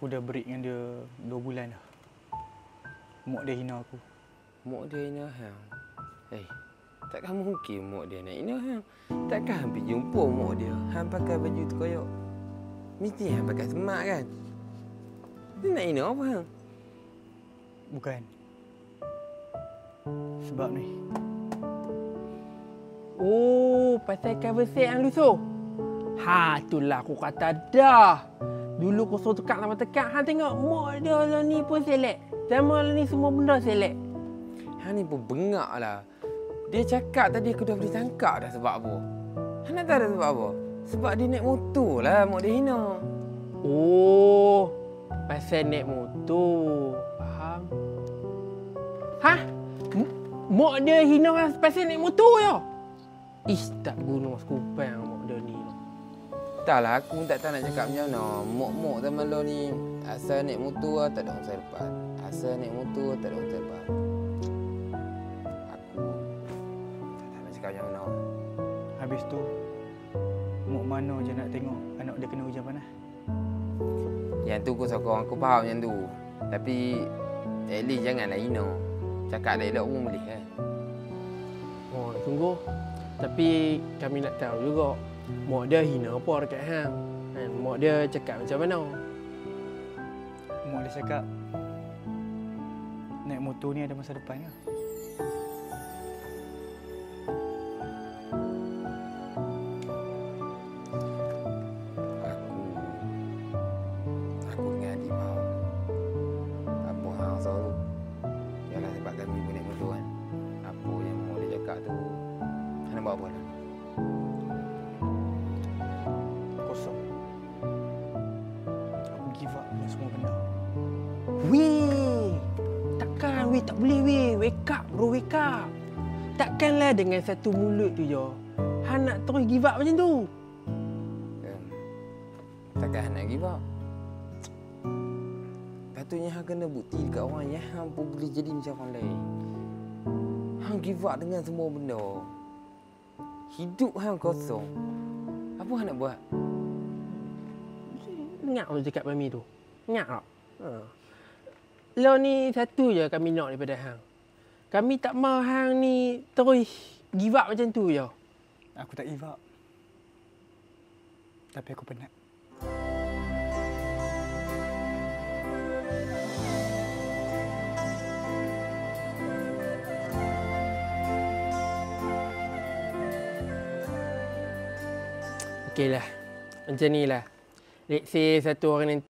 Aku dah break dengan dia 2 bulan dah. Mak dia hina aku. Mak dia hina hang. Takkan mungkin mak dia nak hina hang. Takkan hang pergi jumpa mak dia, hang pakai baju terkoyak. Mesti hang pakai semak kan? Dia nak hina apa hang? Bukan. Sebab ni. Oh, pasal cover set yang lusuh. Itulah aku kata dah. Dulu aku suruh tekak sama tekak. Hang tengok mak dia lah ni pun selek. Sama lah ni semua benda selek. Hang ni pun bengak lah. Dia cakap tadi aku dah boleh tangkap dah sebab apa. Hang nak tahu dah sebab apa? Sebab dia naik motor lah mak dia hina. Oh, pasal naik motor. Faham? Hah? Mak dia hina pasal naik motor ya? Ish, tak guna sekupang mak dia ni. Taklah, aku pun tak tahu nak cakap macam mana. Mok-mok zaman lo ni asal naik motor tak ada orang masa depan. Asal naik motor tak ada orang masa depan. Aku tak tahu nak cakap macam mana. Habis tu, mak mana je nak tengok anak dia kena hujan panas. Yang tu aku sokong, aku faham yang tu. Tapi at least janganlah hina. Cakap dah elok pun boleh kan. Oh, tunggu. Tapi kami nak tahu juga mak dia hina apa dekat hang. Kan mak dia cakap macam mana? Mak dia cakap naik motor ni ada masa depan ke? Aku dengan adik faham. Apa hang rasa tu? Yalah sebab kami pun naik motor kan. Apa yang mak dia cakap tu, hang nak buat apa lah? Kosong. Aku give up dengan semua benda. Weh, takkan weh tak boleh weh. Wake up bro, wake up. Takkanlah dengan satu mulut tu je hang nak terus give up macam tu. Takkan hang nak give up. Patutnya hang kena bukti dekat orang yang hang pun boleh jadi macam orang lain. Hang give up dengan semua benda. Hidup hang kosong. Apa hang nak buat? Ingat aku cakap mami tu. Ingat tak? Lo ni satu je kami nak daripada hang. Kami tak mahu hang ni terus give up macam tu je. Aku tak give up. Tapi aku penat. Okeylah. Macam ni lah. Let's say satu orang nanti